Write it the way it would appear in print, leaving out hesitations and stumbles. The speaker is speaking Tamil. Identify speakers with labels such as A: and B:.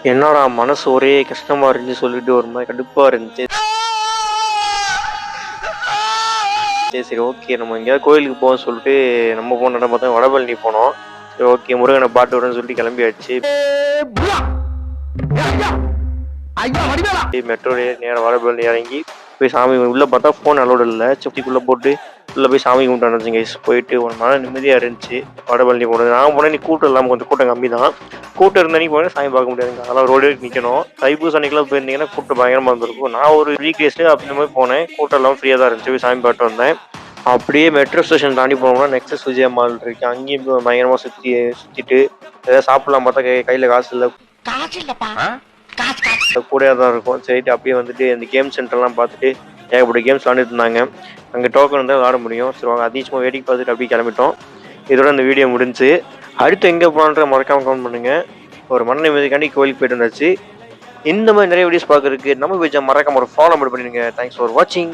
A: என்னடா மனசு ஒரே கஷ்டமா இருந்துச்சு சொல்லிட்டு ஒரு மாதிரி கடுப்பா இருந்துச்சு. சரி சரி ஓகே நம்ம எங்கேயாவது கோயிலுக்கு போவோம் சொல்லிட்டு நம்ம போன இடம் பார்த்தா வடபழனி போனோம். சரி ஓகே முருகனை பாட்டு விடுறேன்னு சொல்லிட்டு கிளம்பியாச்சு. மெட்ரோலே நேரம் வடபழனி இறங்கி போய் சாமி உள்ள பார்த்தா ஃபோன் அலோடு இல்லை. சுத்திக்குள்ள போட்டு உள்ள போய் சாமி கும்பிட்டு கைஸ். போயிட்டு ஒரு மன நிம்மதியா இருந்துச்சு வடபழனி போனது. நான் போனேன் நீ கூட்டம் இல்லாமல் கொஞ்சம் கூட்டம் கம்மி தான். கூட்டம் இருந்த அன்னைக்கு போனேன் சாமி பார்க்க முடியாதுங்க. அதெல்லாம் ரோடு நிற்கணும். தைப்பூச அன்னைக்கெல்லாம் போயிருந்தீங்கன்னா கூட்டம் பயங்கரமாக இருந்திருக்கும். நான் ஒரு வீக் டேஸ்ல அப்படி மாதிரி போனேன். கூட்டம் எல்லாம் ஃப்ரீயாக தான் இருந்துச்சு. போய் சாமி பார்த்து வந்தேன். அப்படியே மெட்ரோ ஸ்டேஷன் தாண்டி போனோம்னா நெக்ஸஸ் விஜயா மால் இருக்கு. அங்கேயும் பயங்கரமா சுத்திட்டு ஏதாவது சாப்பிடலாம் பார்த்தா கையில காசு இல்லை. கூடயா தான் இருக்கும். சரிட்டு அப்படியே வந்துட்டு இந்த கேம் சென்டர்லாம் பார்த்துட்டு ஏகப்பட்ட கேம்ஸ் விளாண்டுட்டு இருந்தாங்க. அங்கே டோக்கன் இருந்தால் விளாட முடியும். சரி வாங்க அதிகமாக வேடிக்கை பார்த்துட்டு அப்படியே கிளம்பிட்டோம். இதோட இந்த வீடியோ முடிஞ்சு. அடுத்து எங்கே போகலான்ற மறக்காம கமெண்ட் பண்ணுங்க. ஒரு மன நிம்மதிக்காண்டி கோயிலுக்கு போயிட்டு வந்தாச்சு. இந்த மாதிரி நிறைய வீடியோஸ் பார்க்கறதுக்கு நம்ம பேஜை மறக்காம ஒரு ஃபாலோ பண்ணிடுங்க. தேங்க்ஸ் ஃபார் வாட்சிங்.